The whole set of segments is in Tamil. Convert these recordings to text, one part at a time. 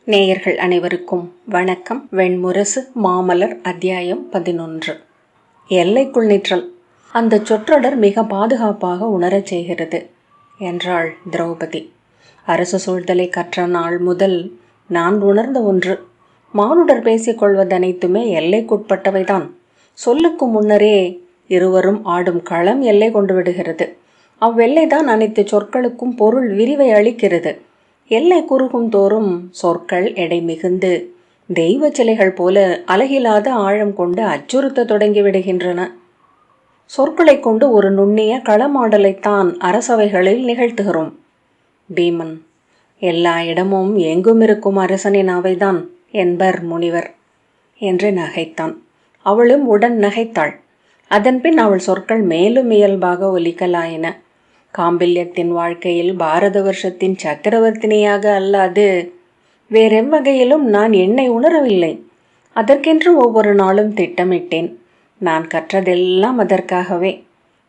நேயர்கள் அனைவருக்கும் வணக்கம். வெண்முரசு மாமலர் அத்தியாயம் 11. எல்லைக்குள் நிற்றல். அந்த சொற்றொடர் மிக பாதுகாப்பாக உணரச் செய்கிறது என்றாள் திரௌபதி. அரசு சூழ்தலை கற்ற நாள் முதல் நான் உணர்ந்த ஒன்று, மானுடர் பேசிக்கொள்வதனைத்துமே எல்லைக்குட்பட்டவைதான். சொல்லுக்கு முன்னரே இருவரும் ஆடும் களம் எல்லை கொண்டு விடுகிறது. அவ்வெல்லைதான் அனைத்து சொற்களுக்கும் பொருள் விரிவை அளிக்கிறது. எல்லை குறுகும் தோறும் சொற்கள் எடை மிகுந்து தெய்வ சிலைகள் போல அலகில்லாத ஆழம் கொண்டு அச்சுறுத்த தொடங்கிவிடுகின்றன. சொற்களை கொண்டு ஒரு நுண்ணிய களமாடலைத்தான் அரசவைகளில் நிகழ்த்துகிறோம். பீமன், எல்லா இடமும் எங்கும் இருக்கும் அரசனின் அவைதான் என்பர் முனிவர் என்று நகைத்தான். அவளும் உடன் நகைத்தாள். அதன்பின் அவள் சொற்கள் மேலும் இயல்பாக ஒலிக்கலாயின. காம்பில்யத்தின் வாழ்க்கையில் பாரத வருஷத்தின் சக்கரவர்த்தினியாக அல்லாது வேறெவ்வகையிலும் நான் என்னை உணரவில்லை. அதற்கென்று ஒவ்வொரு நாளும் திட்டமிட்டேன். நான் கற்றதெல்லாம் அதற்காகவே.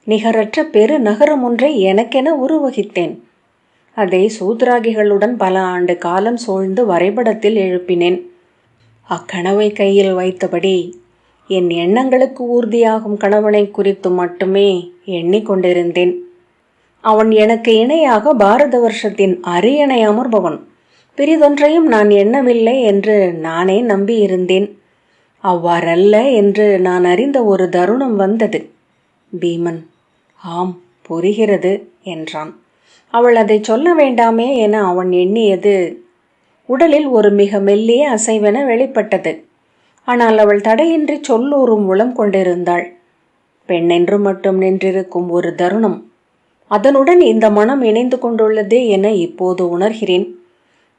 நிகரற்ற பெரு நகரம் ஒன்றை எனக்கென உருவகித்தேன். அதை சூத்ராகிகளுடன் பல ஆண்டு காலம் சூழ்ந்து வரைபடத்தில் எழுப்பினேன். அக்கனவை கையில் வைத்தபடி என் எண்ணங்களுக்கு ஊர்தியாகும் கணவனை குறித்து மட்டுமே எண்ணிக்கொண்டிருந்தேன். அவன் எனக்கு இணையாக பாரத வருஷத்தின் அரியணை அமர்பவன். பிரிதொன்றையும் நான் எண்ணவில்லை என்று நானே நம்பியிருந்தேன். அவ்வாறல்ல என்று நான் அறிந்த ஒரு தருணம் வந்தது. பீமன், ஆம், புரிகிறது என்றான். அவள் அதை சொல்ல வேண்டாமே என அவன் எண்ணியது. உடலில் ஒரு மிக மெல்லிய அசைவென வெளிப்பட்டது. ஆனால் அவள் தடையின்றி சொல்லூறும் உளம் கொண்டிருந்தாள். பெண்ணென்று மட்டும் நின்றிருக்கும் ஒரு தருணம், அதனுடன் இந்த மனம் இணைந்து கொண்டுள்ளது என இப்போது உணர்கிறேன்.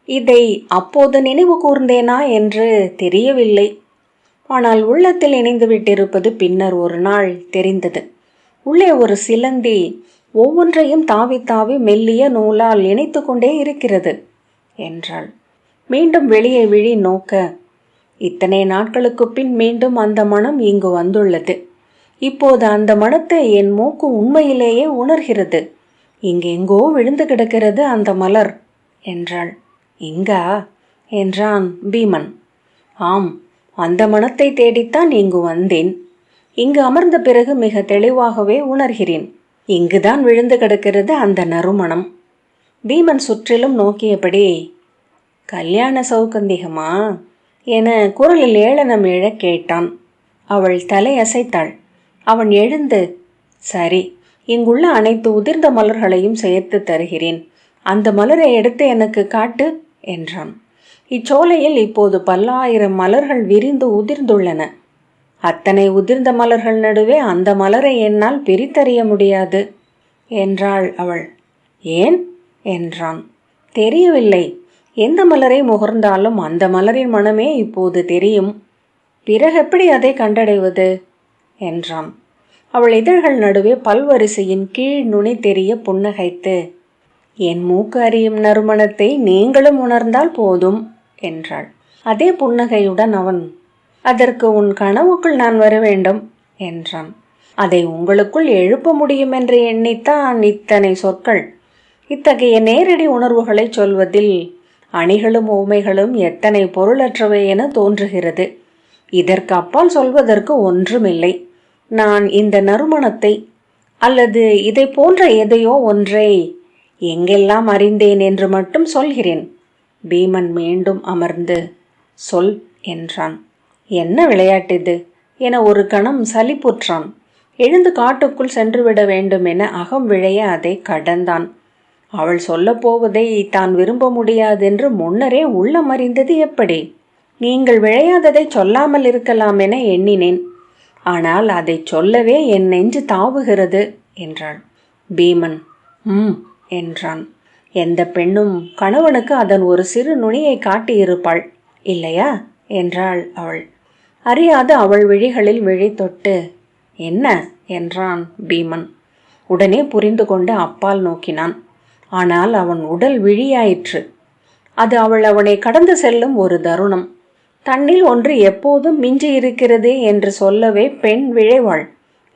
இதை அப்போது நினைவு கூர்ந்தேனா என்று தெரியவில்லை. ஆனால் உள்ளத்தில் இணைந்து விட்டிருப்பது பின்னர் ஒரு நாள் தெரிந்தது. உள்ளே ஒரு சிலந்தி ஒவ்வொன்றையும் தாவி தாவி மெல்லிய நூலால் இணைத்து கொண்டே இருக்கிறது என்றாள். மீண்டும் வெளியே விழி நோக்க, இத்தனை நாட்களுக்கு பின் மீண்டும் அந்த மனம் இங்கு வந்துள்ளது. இப்போது அந்த மனத்தை என் மூக்கு உண்மையிலேயே உணர்கிறது. இங்கெங்கோ விழுந்து கிடக்கிறது அந்த மலர் என்றாள். இங்கா என்றான் பீமன். ஆம், அந்த மனத்தை தேடித்தான் இங்கு வந்தேன். இங்கு அமர்ந்த பிறகு மிக தெளிவாகவே உணர்கிறேன். இங்குதான் விழுந்து கிடக்கிறது அந்த நறுமணம். பீமன் சுற்றிலும் நோக்கியபடி, கல்யாண சௌகந்திகமா என குரலில் ஏளனம் எழக் கேட்டான். அவள் தலை அசைத்தாள். அவன் எழுந்து, சரி, இங்குள்ள அனைத்து உதிர்ந்த மலர்களையும் சேர்த்து தருகிறேன். அந்த மலரை எடுத்து எனக்கு காட்டு என்றான். இச்சோலையில் இப்போது பல்லாயிரம் மலர்கள் விரிந்து உதிர்ந்துள்ளன. அத்தனை உதிர்ந்த மலர்கள் நடுவே அந்த மலரை என்னால் பிரித்தறிய முடியாது என்றாள் அவள். ஏன் என்றான். தெரியவில்லை. எந்த மலரை முகர்ந்தாலும் அந்த மலரின் மனமே இப்போது தெரியும். பிறகெப்படி அதை கண்டடைவது என்றான். அவள் இதழ்கள் நடுவே பல்வரிசையின் கீழ் நுனி தெரிய புன்னகைத்து, என் மூக்கு அறியும் நறுமணத்தை நீங்களும் உணர்ந்தால் போதும் என்றாள். அதே புன்னகையுடன் அவன், அதற்கு உன் கனவுக்குள் நான் வர வேண்டும் என்றான். அதை உங்களுக்குள் எழுப்ப முடியும் என்று எண்ணித்தான் இத்தனை சொற்கள். இத்தகைய நேரடி உணர்வுகளை சொல்வதில் அணிகளும் ஊமைகளும் எத்தனை பொருளற்றவை என தோன்றுகிறது. இதற்கு அப்பால் சொல்வதற்கு ஒன்றுமில்லை. நான் இந்த நறுமணத்தை அல்லது இதை போன்ற எதையோ ஒன்றை எங்கெல்லாம் அறிந்தேன் என்று மட்டும் சொல்கிறேன். பீமன் மீண்டும் அமர்ந்து, சொல் என்றான். என்ன விளையாட்டிது என ஒரு கணம் சலிப்புற்றான். எழுந்து காட்டுக்குள் சென்றுவிட வேண்டும் என அகம் விழைய அதை கடந்தான். அவள் சொல்லப்போவதை தான் விரும்ப முடியாதென்று முன்னரே உள்ளம் அறிந்தது எப்படி? நீங்கள் விழையாததை சொல்லாமல் இருக்கலாம் என எண்ணினேன். ஆனால் அதை சொல்லவே என் நெஞ்சு தாவுகிறது என்றாள். பீமன் என்றான். எந்த பெண்ணும் கணவனுக்கு அதன் ஒரு சிறு நுனியை காட்டியிருப்பாள் இல்லையா என்றாள் அவள். அறியாது அவள் விழிகளில் விழி தொட்டு, என்ன என்றான் பீமன். உடனே புரிந்து கொண்டு அப்பால் நோக்கினான். ஆனால் அவன் உடல் விழியாயிற்று. அது அவனை கடந்து செல்லும் ஒரு தருணம். தன்னில் ஒன்று எப்போதும் மிஞ்சி இருக்கிறது என்று சொல்லவே பெண் விழைவாள்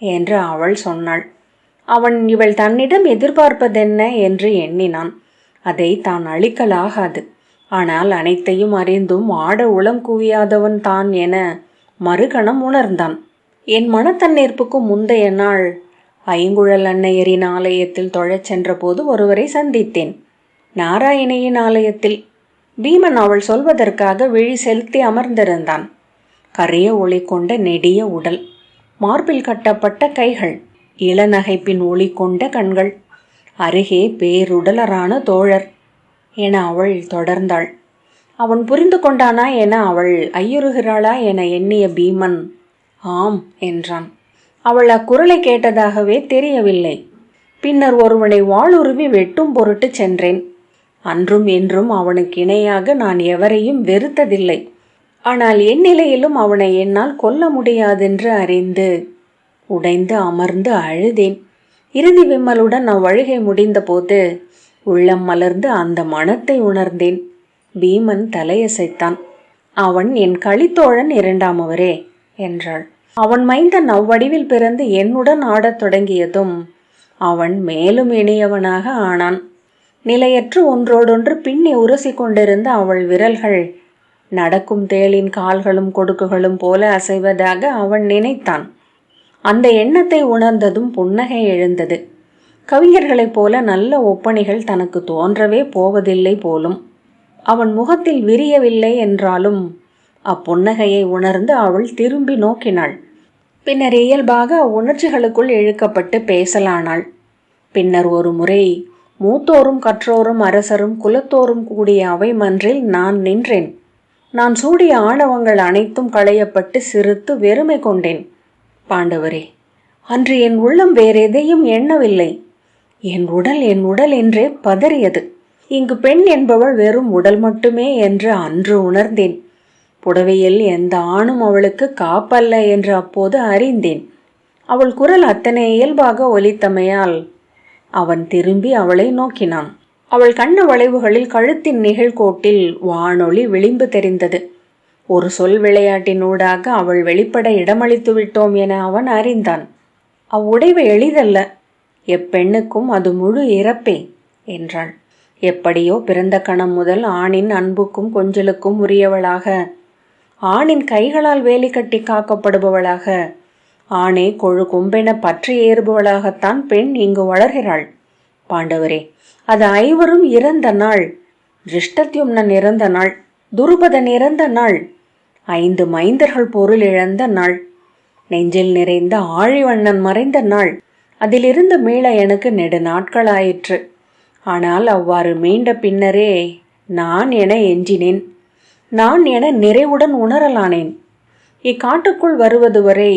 என்று அவள் சொன்னாள். அவன் இவள் தன்னிடம் எதிர்பார்ப்பதென்ன என்று எண்ணினான். அதை தான் அழிக்கலாகாது. ஆனால் அனைத்தையும் அறிந்தும் ஆட உளம் குவியாதவன் தான் என மறுகணம் உணர்ந்தான். என் மனத்தன்னேற்புக்கு முந்தைய நாள் ஐங்குழல் அன்னையரின் ஆலயத்தில் தொழச் சென்ற போது ஒருவரை சந்தித்தேன். நாராயணியின் ஆலயத்தில். பீமன் அவள் சொல்வதற்காக விழி செலுத்தி அமர்ந்திருந்தான். கரிய ஒளி கொண்ட நெடிய உடல், மார்பில் கட்டப்பட்ட கைகள், இளநகைப்பின் ஒளி கொண்ட கண்கள், அருகே பேருடலரான தோழர் என அவள் தொடர்ந்தாள். அவன் புரிந்து கொண்டானா என அவள் ஐயுறுகிறாளா என எண்ணிய பீமன் ஆம் என்றான். அவள் அக்குரலை கேட்டதாகவே தெரியவில்லை. பின்னர் ஒருவனை வாளுருவி வெட்டும் பொருட்டு சென்றேன். அன்றும் இன்றும் அவனுக்கு இணையாக நான் எவரையும் வெறுத்ததில்லை. ஆனால் என் நிலையிலும் அவனை என்னால் கொல்ல முடியாதென்று அறிந்து உடைந்து அமர்ந்து அழுதேன். இறுதி விம்மலுடன் அவ்வழுகை முடிந்த போது உள்ளம் மலர்ந்து அந்த மனத்தை உணர்ந்தேன். பீமன் தலையசைத்தான். அவன் என் களித்தோழன் இரண்டாமவரே என்றாள். அவன் மைந்தன் அவ்வடிவில் பிறந்து என்னுடன் ஆடத் தொடங்கியதும் அவன் மேலும் இனியவனாக ஆனான். நிலையற்று ஒன்றோடொன்று பின்னி உரசி கொண்டிருந்த அவள் விரல்கள் நடக்கும் தேளின் கால்களும் கொடுக்குகளும் போல அசைவதாக அவன் நினைத்தான். அந்த எண்ணத்தை உணர்ந்ததும் புன்னகை எழுந்தது. கவிஞர்களைப் போல நல்ல ஒப்பனைகள் தனக்கு தோன்றவே போவதில்லை போலும். அவன் முகத்தில் விரியவில்லை என்றாலும் அப்புன்னகையை உணர்ந்து அவள் திரும்பி நோக்கினாள். பின்னர் இயல்பாக உணர்ச்சிகளுக்குள் இழுக்கப்பட்டு பேசலானாள். பின்னர் ஒரு முறை மூத்தோரும் கற்றோரும் அரசரும் குலத்தோரும் கூடிய அவை மன்றில் நான் நின்றேன். நான் சூடிய ஆணவங்கள் அனைத்தும் களையப்பட்டு சிரித்து வெறுமை கொண்டேன். பாண்டவரே, அன்று என் உள்ளம் வேறெதையும் எண்ணவில்லை. என் உடல் என்றே பதறியது. இங்கு பெண் என்பவள் வெறும் உடல் மட்டுமே என்று அன்று உணர்ந்தேன். புடவையில் எந்த ஆணும் அவளுக்கு காப்பல்ல என்று அப்போது அறிந்தேன். அவள் குரல் அத்தனை இயல்பாக ஒலித்தமையால் அவன் திரும்பி அவளை நோக்கினான். அவள் கண்ண வளைவுகளில் கழுத்தின் நிகழ்கோட்டில் வானொலி விளிம்பு தெரிந்தது. ஒரு சொல் விளையாட்டினூடாக அவள் வெளிப்பட இடமளித்து விட்டோம் என அவன் அறிந்தான். அவ்வுடைவு எளிதல்ல, எப்பெண்ணுக்கும் அது முழு இறப்பே என்றாள். எப்படியோ பிறந்த கணம் முதல் ஆணின் அன்புக்கும் கொஞ்சலுக்கும் உரியவளாக, ஆணின் கைகளால் வேலி கட்டி காக்கப்படுபவளாக, ஆணே கொழு கொம்பென பற்றி ஏறுபவளாகத்தான் பெண் இங்கு வளர்கிறாள். பாண்டவரே, அது ஐவரும் இறந்த நாள். திருஷ்டத்யும்னன் இறந்த நாள், துருபதன் இறந்த நாள், 5 மைந்தர்கள் பொருள் இழந்த நாள், நெஞ்சில் நிறைந்த ஆழிவண்ணன் மறைந்த நாள். அதிலிருந்து மீள எனக்கு நெடு நாட்களாயிற்று. ஆனால் அவ்வாறு மீண்ட பின்னரே நான் என எஞ்சினேன். நான் என நிறைவுடன் உணரலானேன். இக்காட்டுக்குள் வருவது வரை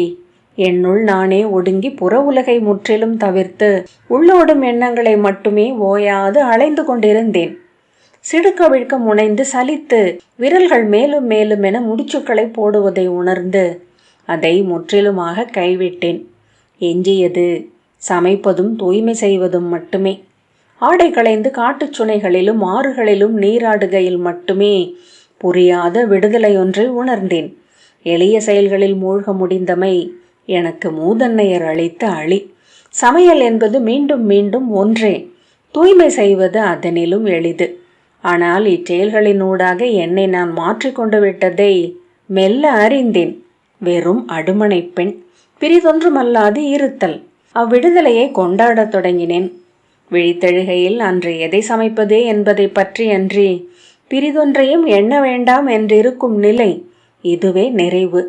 என்னுள் நானே ஒடுங்கி புற உலகை முற்றிலும் தவிர்த்து உள்ளோடும் எண்ணங்களை மட்டுமே ஓயாது அலைந்து கொண்டிருந்தேன். சிடுக்கவிழ்க்க முனைந்து சலித்து விரல்கள் மேலும் மேலும் என முடிச்சுக்களை போடுவதை உணர்ந்து அதை முற்றிலுமாக கைவிட்டேன். எஞ்சியது சமைப்பதும் தூய்மை செய்வதும் மட்டுமே. ஆடை களைந்து காட்டுச் சுனைகளிலும் ஆறுகளிலும் நீராடுகையில் மட்டுமே புரியாத விடுதலை ஒன்றை உணர்ந்தேன். எளிய செயல்களில் மூழ்க முடிந்தமை எனக்கு மூதன்னையர் அளித்த அழி. சமையல் என்பது மீண்டும் மீண்டும் ஒன்றே, தூய்மை செய்வது அதனிலும் எளிது. ஆனால் இச்செயல்களினூடாக என்னை நான் மாற்றிக்கொண்டு விட்டதை மெல்ல அறிந்தேன். வெறும் அடுமனை பெண், பிரிதொன்றுமல்லாது இருத்தல். அவ்விடுதலையை கொண்டாடத் தொடங்கினேன். விழித்தெழுகையில் அன்று எதை சமைப்பது என்பதை பற்றி அன்றி பிரிதொன்றையும் எண்ண வேண்டாம் என்றிருக்கும் நிலை, இதுவே நிறைவு.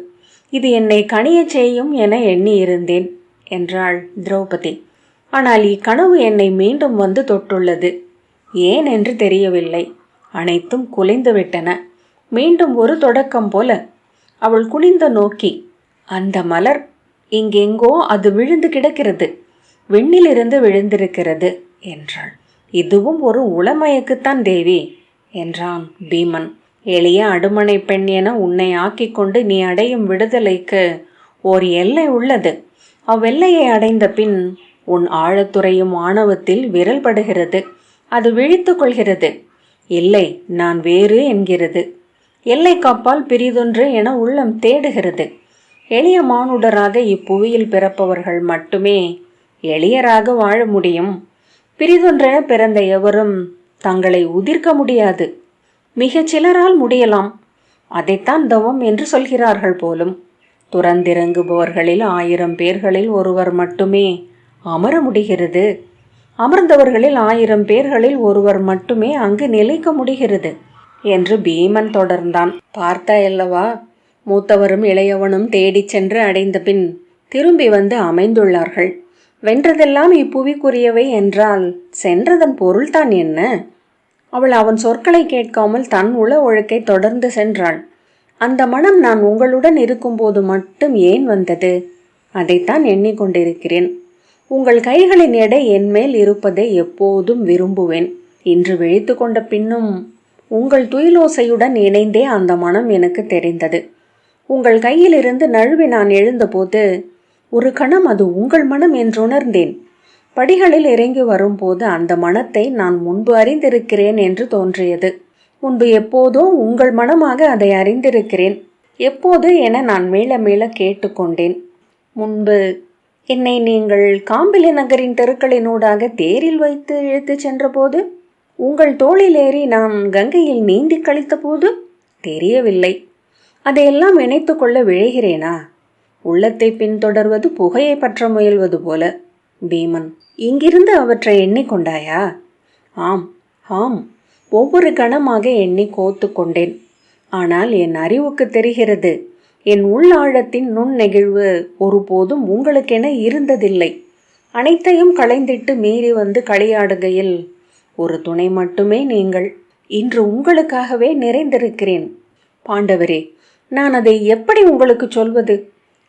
இது என்னை கனியச் செய்யும் என எண்ணியிருந்தேன் என்றாள் திரௌபதி. ஆனால் இக்கனவு என்னை மீண்டும் வந்து தொட்டுள்ளது. ஏன் என்று தெரியவில்லை. அனைத்தும் குலைந்துவிட்டன. மீண்டும் ஒரு தொடக்கம் போல. அவள் குனிந்து நோக்கி, அந்த மலர் இங்கெங்கோ அது விழுந்து கிடக்கிறது, விண்ணிலிருந்து விழுந்திருக்கிறது என்றாள். இதுவும் ஒரு உளமயக்குத்தான் தேவி என்றான் பீமன். எளிய அடுமனை பெண் என உன்னை ஆக்கிக்கொண்டு நீ அடையும் விடுதலைக்கு ஓர் எல்லை உள்ளது. அவ்வெல்லையை அடைந்த பின் உன் ஆழத்துறையும் ஆணவத்தில் விரல் படுகிறது. அது விழித்து கொள்கிறது. இல்லை, நான் வேறு என்கிறது. எல்லை காப்பால் பிரிதொன்று என உள்ளம் தேடுகிறது. எளிய மானுடராக இப்புவியில் பிறப்பவர்கள் மட்டுமே எளியராக வாழ முடியும். பிரிதொன்றென பிறந்த எவரும் தங்களை உதிர்க்க முடியாது. மிகச் சிலரால் முடியலாம். அதைத்தான் தவம் என்று சொல்கிறார்கள் போலும். துறந்திறங்குபவர்களில் 1000 பேர்களில் ஒருவர் மட்டுமே அமர முடிகிறது. அமர்ந்தவர்களில் 1000 பேர்களில் ஒருவர் மட்டுமே அங்கு நிலைக்க முடிகிறது என்று பீமன் தொடர்ந்தான். பார்த்தாயல்லவா, மூத்தவரும் இளையவனும் தேடிச் சென்று அடைந்த பின் திரும்பி வந்து அமைந்துள்ளார்கள். வென்றதெல்லாம் இப்புவிக்குரியவை என்றால் சென்றதன் பொருள்தான் என்ன? அவள் அவன் சொற்களை கேட்காமல் தன் உள ஒழுக்கை தொடர்ந்து சென்றாள். அந்த மனம் நான் உங்களுடன் இருக்கும்போது மட்டும் ஏன் வந்தது? அதைத்தான் எண்ணிக்கொண்டிருக்கிறேன். உங்கள் கைகளின் எடை என்மேல் இருப்பதை எப்போதும் விரும்புவேன். இன்று விழித்து கொண்ட பின்னும் உங்கள் துயிலோசையுடன் இணைந்தே அந்த மனம் எனக்கு தெரிந்தது. உங்கள் கையிலிருந்து நழுவி நான் எழுந்தபோது ஒரு கணம் அது உங்கள் மனம் என்றுணர்ந்தேன். படிகளில் இறங்கி வரும்போது அந்த மனத்தை நான் முன்பு அறிந்திருக்கிறேன் என்று தோன்றியது. முன்பு எப்போதோ உங்கள் மனமாக அதை அறிந்திருக்கிறேன். எப்போது என நான் மீள மீள கேட்டுக்கொண்டேன். முன்பு என்னை நீங்கள் காம்பிலி நகரின் தெருக்களினூடாக தேரில் வைத்து இழுத்து சென்றபோது, உங்கள் தோளில் ஏறி நான் கங்கையில் நீந்தி கழித்த போது தெரியவில்லை. அதையெல்லாம் இணைத்து கொள்ள விழைகிறேனா? உள்ளத்தை பின்தொடர்வது புகையை பற்ற முயல்வது போல. பீமன், இங்கிருந்து அவற்றை எண்ணிக்கொண்டாயா? ஆம் ஆம், ஒவ்வொரு கணமாக எண்ணி கோத்து கொண்டேன். ஆனால் என் அறிவுக்கு தெரிகிறது, என் உள்ளாழத்தின் நுண்ணெகிழ்வு ஒருபோதும் உங்களுக்கென இருந்ததில்லை. அனைத்தையும் களைந்திட்டு மீறி வந்து களியாடுகையில் ஒரு துணை மட்டுமே நீங்கள். இன்று உங்களுக்காகவே நிறைந்திருக்கிறேன். பாண்டவரே, நான் அதை எப்படி உங்களுக்கு சொல்வது?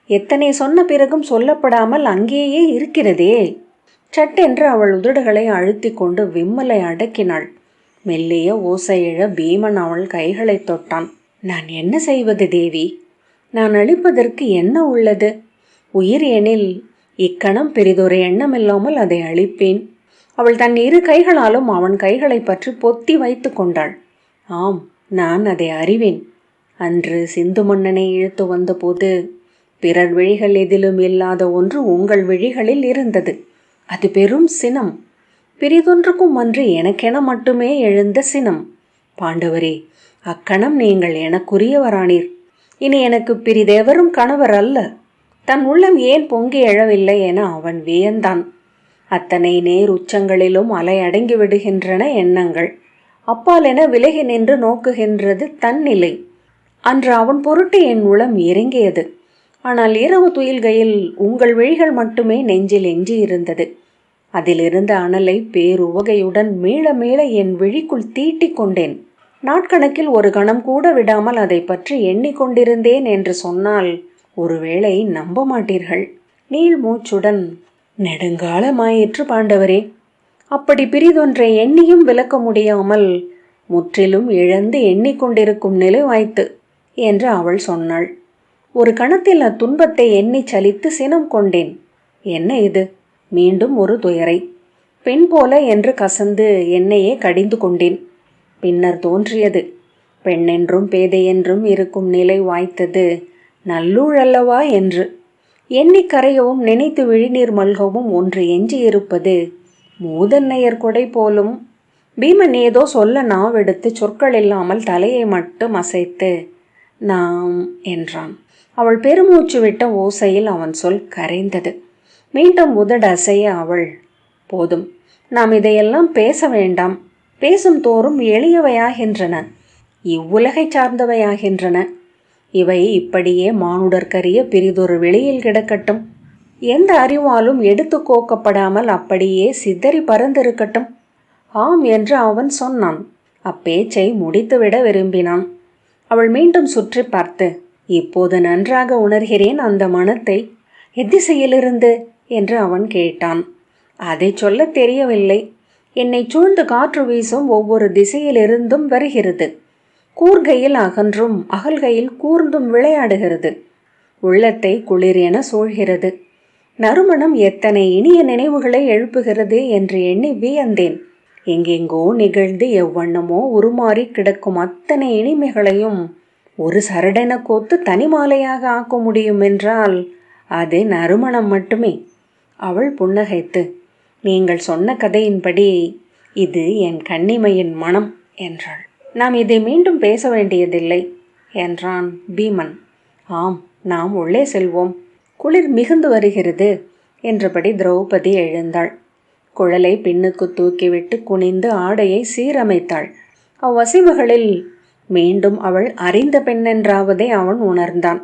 எத்தனை சொன்ன பிறகும் சொல்லப்படாமல் அங்கேயே இருக்கிறதே. சட்டென்று அவள் உதடுகளை அழுத்தி கொண்டு விம்மலை அடக்கினாள். மெல்லிய ஓசையிழ பீமன் அவள் கைகளை தொட்டான். நான் என்ன செய்வது தேவி? நான் அழிப்பதற்கு என்ன உள்ளது? உயிர் எனில் இக்கணம் பெரிதொரு எண்ணமில்லாமல் அதை அழிப்பேன். அவள் தன் 2 கைகளாலும் அவன் கைகளை பற்றி பொத்தி வைத்து கொண்டாள். ஆம், நான் அதை அறிவேன். அன்று சிந்து மன்னனை இழுத்து வந்தபோது பிறர் விழிகள் எதிலும் இல்லாத ஒன்று உங்கள் விழிகளில் இருந்தது. அது பெரும் சினம். பிரிதொன்றுக்கும் அன்று எனக்கென மட்டுமே எழுந்த சினம். பாண்டவரே, அக்கணம் நீங்கள் எனக்குரியவரானீர். இனி எனக்கு பிரிதெவரும் கணவர் அல்ல. தன் உள்ளம் ஏன் பொங்கி எழவில்லை என அவன் வியந்தான். அத்தனை நேர் உச்சங்களிலும் அலை அடங்கி விடுகின்றன எண்ணங்கள். அப்பால் என விலகி நின்று நோக்குகின்றது தன்னிலை. அன்று அவன் பொருட்டு என் உளம் இறங்கியது. ஆனால் இரவு துயில்கையில் உங்கள் விழிகள் மட்டுமே நெஞ்சில் எஞ்சி இருந்தது. அதிலிருந்த அனலை பேருவகையுடன் மீள மீள என் விழிக்குள் தீட்டிக் கொண்டேன். நாட்கணக்கில் ஒரு கணம் கூட விடாமல் அதை பற்றி எண்ணிக்கொண்டிருந்தேன் என்று சொன்னால் ஒருவேளை நம்ப மாட்டீர்கள். நீள் மூச்சுடன், நெடுங்காலமாயிற்று பாண்டவரே. அப்படி பிரிதொன்றை எண்ணியும் விளக்க முடியாமல் முற்றிலும் இழந்து எண்ணிக்கொண்டிருக்கும் நிலை வாய்த்து என்று அவள் சொன்னாள். ஒரு கணத்தில் அத்துன்பத்தை எண்ணி சலித்து சினம் கொண்டேன். என்ன இது? மீண்டும் ஒரு துயரை. பெண் போல என்று கசந்து என்னையே கடிந்து கொண்டேன். பின்னர் தோன்றியது, பெண்ணென்றும் பேதையென்றும் இருக்கும் நிலை வாய்த்தது நல்லூழல்லவா என்று. எண்ணி கரையவும் நினைத்து விழிநீர் மல்கவும் ஒன்று எஞ்சி இருப்பது மூதன்னையர் கொடை போலும். பீமன் ஏதோ சொல்ல நாவெடுத்து சொற்கள் இல்லாமல் தலையை மட்டும் அசைத்து நாம் என்றான். அவள் பெருமூச்சு விட்ட ஓசையில் அவன் சொல் கரைந்தது. மீண்டும் உதடு அசைய அவள், போதும், நாம் இதையெல்லாம் பேச வேண்டாம். பேசும் தோறும் எளியவையாகின்றன, இவ்வுலகை சார்ந்தவையாகின்றன. இவை இப்படியே மானுடற்கரிய பிரிதொரு வெளியில் கிடக்கட்டும். எந்த அறிவாலும் எடுத்து கோக்கப்படாமல் அப்படியே சிதறி பறந்திருக்கட்டும். ஆம் என்று அவன் சொன்னான். அப்பேச்சை முடித்துவிட விரும்பினான். அவள் மீண்டும் சுற்றி பார்த்து, இப்போது நன்றாக உணர்கிறேன் அந்த மனத்தை. எத்திசையிலிருந்து என்று அவன் கேட்டான். அதை சொல்ல தெரியவில்லை. என்னை சூழ்ந்து காற்று வீசும் ஒவ்வொரு திசையிலிருந்தும் வருகிறது. கூர்கையில் அகன்றும் அகல்கையில் கூர்ந்தும் விளையாடுகிறது. உள்ளத்தை குளிர் என சூழ்கிறது. நறுமணம் எத்தனை இனிய நினைவுகளை எழுப்புகிறது என்று எண்ணி வியந்தேன். எங்கெங்கோ நிகழ்ந்து எவ்வண்ணமோ உருமாறி கிடக்கும் அத்தனை இனிமைகளையும் ஒரு சரடென கோத்து தனிமாலையாக ஆக்க முடியும் என்றால் அது நறுமணம் மட்டுமே. அவள் புன்னகைத்து, நீங்கள் சொன்ன கதையின்படி இது என் கன்னிமையின் மனம் என்றாள். நாம் இதை மீண்டும் பேச வேண்டியதில்லை என்றான் பீமன். ஆம், நாம் உள்ளே செல்வோம், குளிர் மிகுந்து வருகிறது என்றபடி திரௌபதி எழுந்தாள். குழலை பின்னுக்கு தூக்கிவிட்டு குனிந்து ஆடையை சீரமைத்தாள். அவ்வசிவுகளில் மீண்டும் அவள் அறிந்த பெண்ணென்றாவதை அவன் உணர்ந்தான்.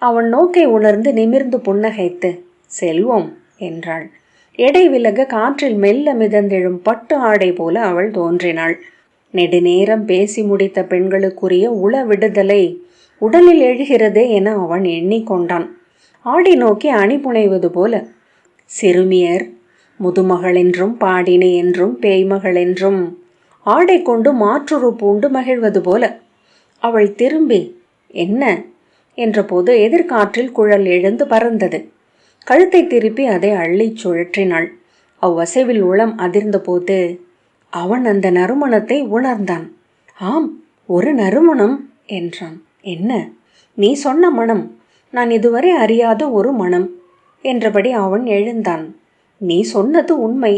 அவன் நோக்கை உணர்ந்து நிமிர்ந்து புன்னகைத்து செல்வோம் என்றாள். எடை விலக காற்றில் மெல்ல மிதந்தெழும் பட்டு ஆடை போல அவள் தோன்றினாள். நெடுநேரம் பேசி முடித்த பெண்களுக்குரிய உள விடுதலை உடலில் எழுகிறதே என அவன் எண்ணிக்கொண்டான். ஆடி நோக்கி அணிபுனைவது போல சிறுமியர் முதுமகள் என்றும் பாடினை என்றும் பேய்மகள் என்றும் ஆடை கொண்டு மாற்றுரு பூண்டு மகிழ்வது போல அவள் திரும்பி என்ன என்றபோது எதிர்காற்றில் குழல் எழுந்து பறந்தது. கழுத்தை திருப்பி அதை அள்ளி சுழற்றினாள். அவ்வசைவில் உளம் அதிர்ந்தபோது அவன் அந்த நறுமணத்தை உணர்ந்தான். ஆம், ஒரு நறுமணம் என்றான். என்ன? நீ சொன்ன மனம், நான் இதுவரை அறியாத ஒரு மனம் என்றபடி அவன் எழுந்தான். நீ சொன்னது உண்மை.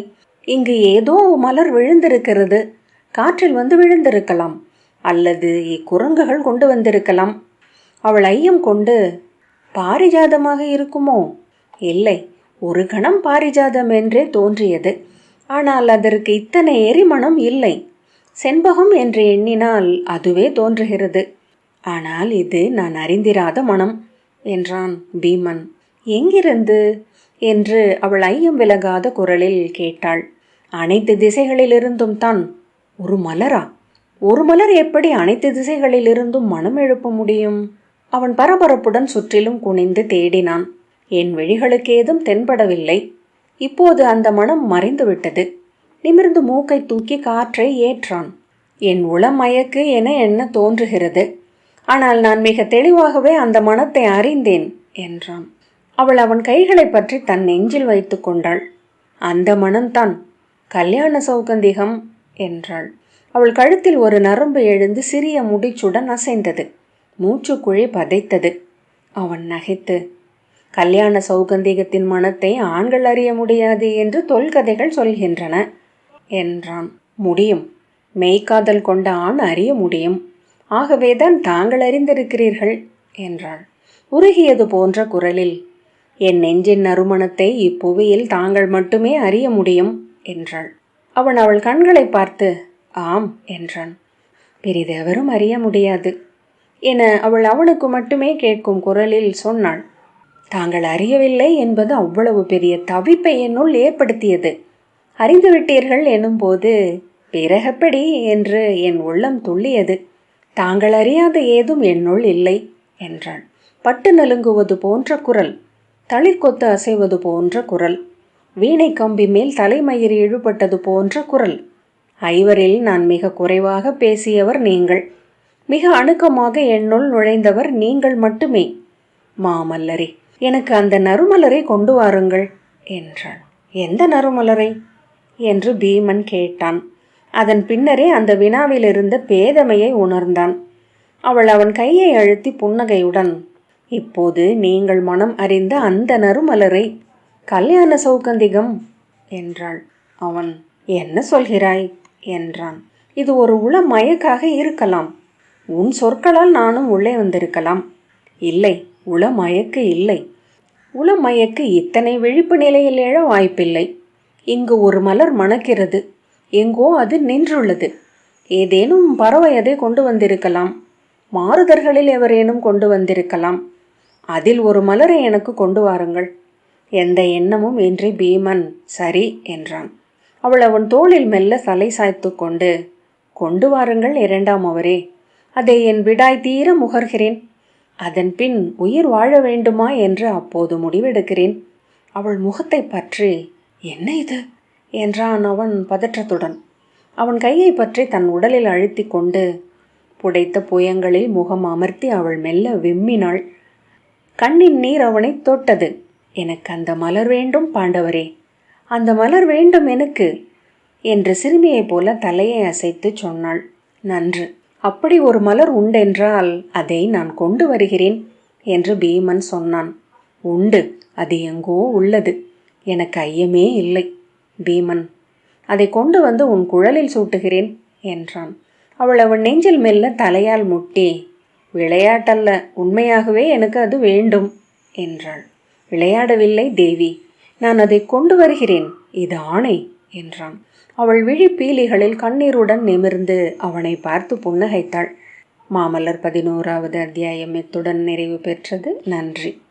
இங்கு ஏதோ மலர் விழுந்திருக்கிறது. காற்றில் வந்து விழுந்திருக்கலாம், அல்லது இக்குரங்குகள் கொண்டு வந்திருக்கலாம். அவள் ஐயம் கொண்டு, பாரிஜாதமாக இருக்குமோ? இல்லை, ஒரு கணம் பாரிஜாதம் என்றே தோன்றியது. ஆனால் அதற்கு இத்தனை எரிமணம் இல்லை. செண்பகம் என்று எண்ணினால் அதுவே தோன்றுகிறது. ஆனால் இது நான் அறிந்திராத மனம் என்றான் பீமன். எங்கிருந்து என்று அவள் ஐயம் விலகாத குரலில் கேட்டாள். அனைத்து திசைகளிலிருந்தும் தான். ஒரு மலரா? ஒரு மலர் எப்படி அனைத்து திசைகளிலிருந்தும் மனம் எழுப்ப முடியும்? அவன் பரபரப்புடன் சுற்றிலும் குனிந்து தேடினான். என் விழிகளுக்கு ஏதும் தென்படவில்லை. இப்போது அந்த மனம் மறைந்துவிட்டது. நிமிர்ந்து மூக்கை தூக்கி காற்றை ஏற்றான். என் உளமயக்கு என என்ன தோன்றுகிறது. ஆனால் நான் மிக தெளிவாகவே அந்த மனத்தை அறிந்தேன் என்றான். அவள் அவன் கைகளை பற்றி தன் நெஞ்சில் வைத்து கொண்டாள். அந்த மனம்தான் கல்யாண சௌகந்திகம் என்றாள். அவள் கழுத்தில் ஒரு நரம்பு எழுந்து சிறிய முடிச்சுடன் அசைந்தது. மூச்சுக்குழி பதைத்தது. அவன் நகைத்து, கல்யாண சௌகந்திகத்தின் மனத்தை ஆண்கள் அறிய முடியாது என்று தொல்கதைகள் சொல்கின்றன என்றான். முடியும், மெய்க்காதல் கொண்ட ஆண் அறிய முடியும். ஆகவேதான் தாங்கள் அறிந்திருக்கிறீர்கள் என்றாள். உருகியது போன்ற குரலில், என் நெஞ்சின் நறுமணத்தை இப்புவியில் தாங்கள் மட்டுமே அறிய முடியும் என்றாள். அவன் அவள் கண்களை பார்த்து ஆம் என்றான். பெரிதெவரும் அறிய முடியாது என அவள் அவனுக்கு மட்டுமே கேட்கும் குரலில் சொன்னாள். தாங்கள் அறியவில்லை என்பது அவ்வளவு பெரிய தவிப்பை என்னுள் ஏற்படுத்தியது. அறிந்துவிட்டீர்கள் எனும்போது பிறகப்படி என்று என் உள்ளம் துள்ளியது. தாங்கள் அறியாத ஏதும் என்னுள் இல்லை என்றாள். பட்டு நலுங்குவது போன்ற குரல், தளிர்கொத்து அசைவது போன்ற குரல், வீணை கம்பி மேல் தலைமயிர் இழுபட்டது போன்ற குரல். ஐவரில் நான் மிக குறைவாக பேசியவர் நீங்கள். மிக அணுக்கமாக என்னுள் நுழைந்தவர் நீங்கள் மட்டுமே. மாமல்லரே, எனக்கு அந்த நறுமலரை கொண்டு வாருங்கள் என்றாள். எந்த நறுமலரை என்று பீமன் கேட்டான். அதன் பின்னரே அந்த வினாவிலிருந்த பேதமையை உணர்ந்தான். அவள் அவன் கையை அழுத்தி புன்னகையுடன், இப்போது நீங்கள் மனம் அறிந்த அந்த நறுமலரை, கல்யாண சௌகந்திகம் என்றாள். அவன், என்ன சொல்கிறாய் என்றான். இது ஒரு உள மயக்காக இருக்கலாம். உன் சொற்களால் நானும் உள்ளே வந்திருக்கலாம். இல்லை, உளமயக்கு இல்லை. உளமயக்கு இத்தனை விழிப்பு நிலையில் எழ வாய்ப்பில்லை. இங்கு ஒரு மலர் மணக்கிறது. எங்கோ அது நின்றுள்ளது. ஏதேனும் பறவை அதை கொண்டு வந்திருக்கலாம். மாறுதல்களில் எவரேனும் கொண்டு வந்திருக்கலாம். அதில் ஒரு மலரை எனக்கு கொண்டு வாருங்கள். எந்த எண்ணமும் இன்றி பீமன் சரி என்றான். அவள் அவன் தோளில் மெல்ல தலை சாய்த்து கொண்டு வாருங்கள் இரண்டாம் அவரே. அதை என் விடாய் தீர முகர்கிறேன். அதன் பின் உயிர் வாழ வேண்டுமா என்று அப்போது முடிவெடுக்கிறேன். அவள் முகத்தை பற்றி, என்ன இது என்றான் அவன் பதற்றத்துடன். அவன் கையை பற்றி தன் உடலில் அழுத்தி கொண்டு புடைத்த புயங்களில் முகம் அமர்த்தி அவள் மெல்ல விம்மினாள். கண்ணின் நீர் அவனை தொட்டது. எனக்கு அந்த மலர் வேண்டும் பாண்டவரே, அந்த மலர் வேண்டும் எனக்கு என்று சிறுமியைப் போல தலையை அசைத்து சொன்னாள். நன்று, அப்படி ஒரு மலர் உண்டென்றால் அதை நான் கொண்டு வருகிறேன் என்று பீமன் சொன்னான். உண்டு, அது எங்கோ உள்ளது, எனக்கு ஐயமே இல்லை. பீமன், அதை கொண்டு வந்து உன் குழலில் சூட்டுகிறேன் என்றான். அவள் அவன் நெஞ்சில் மெல்ல தலையால் முட்டி, விளையாட்டல்ல, உண்மையாகவே எனக்கு அது வேண்டும் என்றாள். விளையாடவில்லை தேவி, நான் அதை கொண்டு வருகிறேன், இது ஆணை என்றான். அவள் விழி பீலிகளில் கண்ணீருடன் நிமிர்ந்து அவனை பார்த்து புன்னகைத்தாள். மாமல்லர் 11வது அத்தியாயம் இத்துடன் நிறைவு பெற்றது. நன்றி.